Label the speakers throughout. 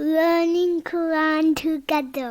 Speaker 1: learning Quran together.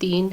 Speaker 2: 3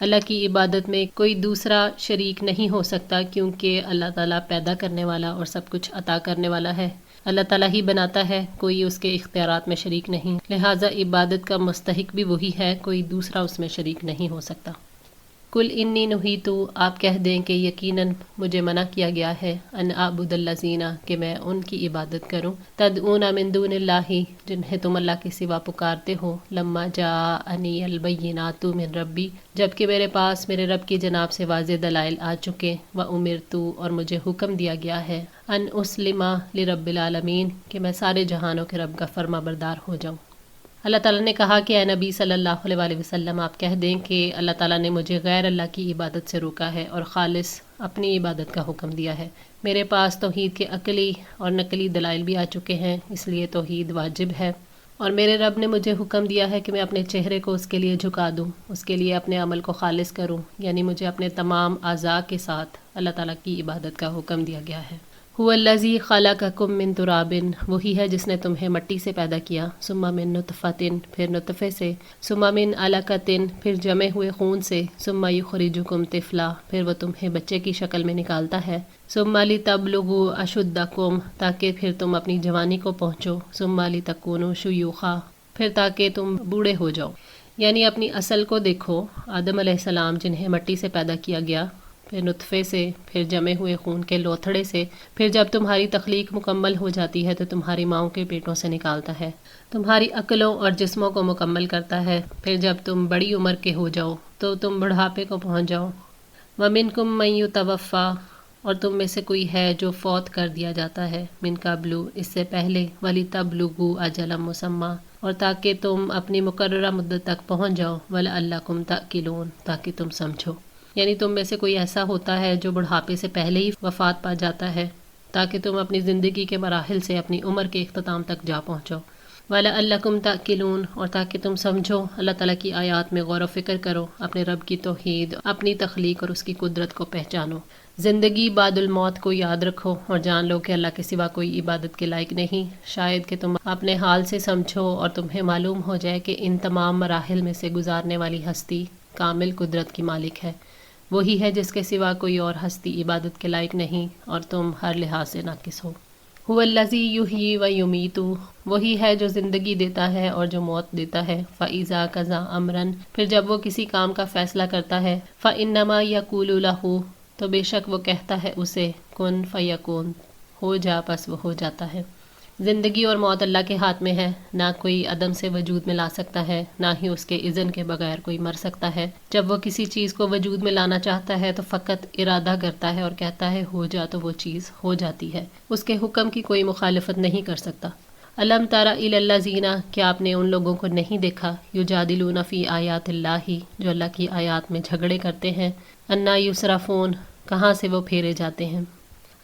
Speaker 2: اللہ کی عبادت میں کوئی دوسرا شریک نہیں ہو سکتا، کیونکہ اللہ تعالیٰ پیدا کرنے والا اور سب کچھ عطا کرنے والا ہے۔ اللہ تعالیٰ ہی بناتا ہے، کوئی اس کے اختیارات میں شریک نہیں، لہٰذا عبادت کا مستحق بھی وہی ہے، کوئی دوسرا اس میں شریک نہیں ہو سکتا۔ کل انی نہیتو، آپ کہہ دیں کہ یقیناً مجھے منع کیا گیا ہے، ان اعبد الذین، کہ میں ان کی عبادت کروں، تدعون من دون اللہ، جنہیں تم اللہ کے سوا پکارتے ہو، لما جاءنی البینات من ربی، جبکہ میرے پاس میرے رب کی جناب سے واضح دلائل آ چکے، وامرت، اور مجھے حکم دیا گیا ہے، ان اسلم لرب العالمین، کہ میں سارے جہانوں کے رب کا فرما بردار ہو جاؤں۔ اللہ تعالیٰ نے کہا کہ اے نبی صلی اللہ علیہ وآلہ وسلم، آپ کہہ دیں کہ اللہ تعالیٰ نے مجھے غیر اللہ کی عبادت سے روکا ہے اور خالص اپنی عبادت کا حکم دیا ہے۔ میرے پاس توحید کے عقلی اور نقلی دلائل بھی آ چکے ہیں، اس لیے توحید واجب ہے، اور میرے رب نے مجھے حکم دیا ہے کہ میں اپنے چہرے کو اس کے لیے جھکا دوں، اس کے لیے اپنے عمل کو خالص کروں، یعنی مجھے اپنے تمام اعضاء کے ساتھ اللہ تعالیٰ کی عبادت کا حکم دیا گیا ہے۔ هو الذی خلقکم من تراب، وہی ہے جس نے تمہیں مٹی سے پیدا کیا، ثم من نطفۃ، پھر نطفے سے، ثم من علقۃ، پھر جمے ہوئے خون سے، ثم یخرجکم طفلا، پھر وہ تمہیں بچے کی شکل میں نکالتا ہے، ثم لتبلغوا اشدکم، تاکہ پھر تم اپنی جوانی کو پہنچو، ثم لتکونوا شیوخا، پھر تاکہ تم بوڑھے ہو جاؤ۔ یعنی اپنی اصل کو دیکھو، آدم علیہ السلام جنہیں مٹی سے پیدا کیا گیا، پھر نطفے سے، پھر جمے ہوئے خون کے لوتھڑے سے، پھر جب تمہاری تخلیق مکمل ہو جاتی ہے تو تمہاری ماؤں کے پیٹوں سے نکالتا ہے، تمہاری عقلوں اور جسموں کو مکمل کرتا ہے، پھر جب تم بڑی عمر کے ہو جاؤ تو تم بڑھاپے کو پہنچ جاؤ۔ وَمِنْكُمْ مَنْ يُتَوَفَّى، اور تم میں سے کوئی ہے جو فوت کر دیا جاتا ہے، من قبل، اس سے پہلے، وَلِتَبْلُغُوا أَجَلًا مُّسَمًّى، اور تاکہ تم اپنی مقررہ مدت تک پہنچ جاؤ، وَلَعَلَّكُمْ تَعْقِلُونَ، تاکہ تم سمجھو۔ یعنی تم میں سے کوئی ایسا ہوتا ہے جو بڑھاپے سے پہلے ہی وفات پا جاتا ہے، تاکہ تم اپنی زندگی کے مراحل سے اپنی عمر کے اختتام تک جا پہنچو۔ وَلَعَلَّكُمْ تَعْقِلُونَ، اور تاکہ تم سمجھو، اللہ تعالیٰ کی آیات میں غور و فکر کرو، اپنے رب کی توحید، اپنی تخلیق اور اس کی قدرت کو پہچانو۔ زندگی بعد الموت کو یاد رکھو اور جان لو کہ اللہ کے سوا کوئی عبادت کے لائق نہیں، شاید کہ تم اپنے حال سے سمجھو اور تمہیں معلوم ہو جائے کہ ان تمام مراحل میں سے گزارنے والی ہستی کامل قدرت کی مالک ہے، وہی ہے جس کے سوا کوئی اور ہستی عبادت کے لائق نہیں اور تم ہر لحاظ سے ناقص ہو۔ هو الذی یحیی و یمیت، وہی ہے جو زندگی دیتا ہے اور جو موت دیتا ہے، فاذا قضى امرا، پھر جب وہ کسی کام کا فیصلہ کرتا ہے، فانما یقول له، تو بے شک وہ کہتا ہے اسے، کن فیکون، ہو جا، پس وہ ہو جاتا ہے۔ زندگی اور موت اللہ کے ہاتھ میں ہے، نہ کوئی عدم سے وجود میں لا سکتا ہے، نہ ہی اس کے اذن کے بغیر کوئی مر سکتا ہے۔ جب وہ کسی چیز کو وجود میں لانا چاہتا ہے تو فقط ارادہ کرتا ہے اور کہتا ہے ہو جا، تو وہ چیز ہو جاتی ہے، اس کے حکم کی کوئی مخالفت نہیں کر سکتا۔ الم تر الی الذین، کیا آپ نے ان لوگوں کو نہیں دیکھا، یجادلون فی آیات اللہ، جو اللہ کی آیات میں جھگڑے کرتے ہیں، انا یصرفون، کہاں سے وہ پھیرے جاتے ہیں۔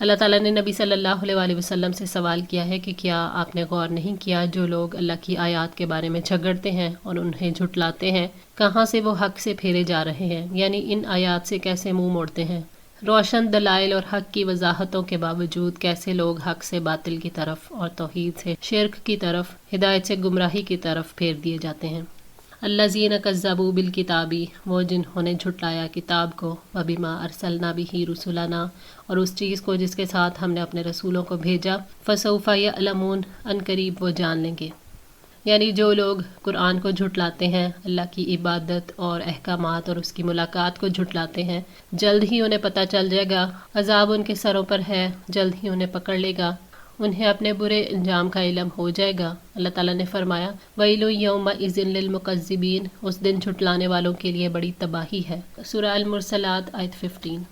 Speaker 2: اللہ تعالیٰ نے نبی صلی اللہ علیہ وآلہ وسلم سے سوال کیا ہے کہ کیا آپ نے غور نہیں کیا جو لوگ اللہ کی آیات کے بارے میں جھگڑتے ہیں اور انہیں جھٹلاتے ہیں، کہاں سے وہ حق سے پھیرے جا رہے ہیں، یعنی ان آیات سے کیسے منہ موڑتے ہیں۔ روشن دلائل اور حق کی وضاحتوں کے باوجود کیسے لوگ حق سے باطل کی طرف اور توحید سے شرک کی طرف، ہدایت سے گمراہی کی طرف پھیر دیے جاتے ہیں۔ الذین کذبوا بالکتاب، وہ جنہوں نے جھٹلایا کتاب کو، وبما ارسلنا بہ رسلنا، اور اس چیز کو جس کے ساتھ ہم نے اپنے رسولوں کو بھیجا، فسوف یعلمون، ان قریب وہ جان لیں گے۔ یعنی جو لوگ قرآن کو جھٹلاتے ہیں، اللہ کی عبادت اور احکامات اور اس کی ملاقات کو جھٹلاتے ہیں، جلد ہی انہیں پتہ چل جائے گا، عذاب ان کے سروں پر ہے، جلد ہی انہیں پکڑ لے گا، انہیں اپنے برے انجام کا علم ہو جائے گا۔ اللہ تعالیٰ نے فرمایا وَيْلٌ يَوْمَئِذٍ لِّلْمُكَذِّبِينَ، اس دن جھٹلانے والوں کے لیے بڑی تباہی ہے۔ سورہ المرسلات آیت 15۔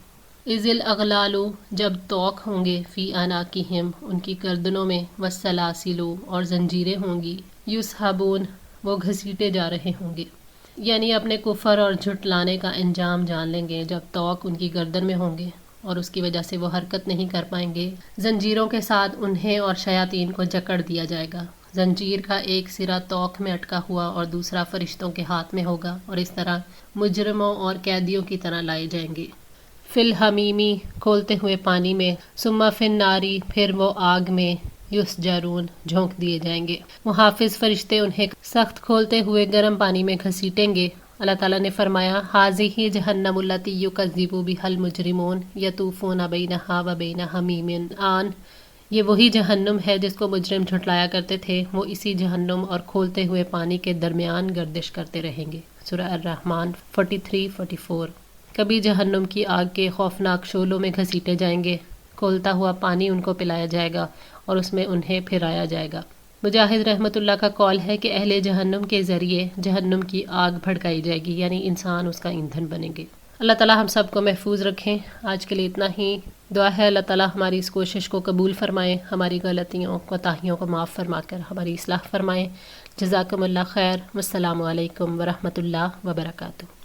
Speaker 2: اِذِ الْأَغْلَالُ، جب توق ہوں گے، فی اعناقہم، ان کی گردنوں میں، وَالسَّلَاسِلُ، اور زنجیریں ہوں گی، یُسْحَبُونَ، وہ گھسیٹے جا رہے ہوں گے، یعنی اپنے کفر اور جھٹلانے کا انجام جان لیں گے جب توق ان کی گردن میں ہوں گے اور اس کی وجہ سے وہ حرکت نہیں کر پائیں گے۔ زنجیروں کے ساتھ انہیں اور شیاطین کو جکڑ دیا جائے گا، زنجیر کا ایک سرا توق میں اٹکا ہوا اور دوسرا فرشتوں کے ہاتھ میں ہوگا، اور اس طرح مجرموں اور قیدیوں کی طرح لائے جائیں گے۔ فی الحمیمی، کھولتے ہوئے پانی میں، ثم فی الناری، پھر وہ آگ میں، یسجرون، جھونک دیے جائیں گے۔ محافظ فرشتے انہیں سخت کھولتے ہوئے گرم پانی میں گھسیٹیں گے، اللہ تعالیٰ نے فرمایا حاذہ جہنم التی یکذب بہا المجرمون یطوفون بینہا و بین حمیم آن، یہ وہی جہنم ہے جس کو مجرم جھٹلایا کرتے تھے، وہ اسی جہنم اور کھولتے ہوئے پانی کے درمیان گردش کرتے رہیں گے۔ سورہ الرحمن 43-44۔ کبھی جہنم کی آگ کے خوفناک شعلوں میں گھسیٹے جائیں گے، کھولتا ہوا پانی ان کو پلایا جائے گا اور اس میں انہیں پھرایا جائے گا۔ مجاہد رحمۃ اللہ کا قول ہے کہ اہل جہنم کے ذریعے جہنم کی آگ بھڑکائی جائے گی، یعنی انسان اس کا ایندھن بنیں گے۔ اللہ تعالیٰ ہم سب کو محفوظ رکھیں۔ آج کے لیے اتنا ہی۔ دعا ہے اللہ تعالیٰ ہماری اس کوشش کو قبول فرمائے، ہماری غلطیوں کوتاہیوں کو معاف فرما کر ہماری اصلاح فرمائے۔ جزاکم اللہ خیر۔ والسلام علیکم ورحمۃ اللہ وبرکاتہ۔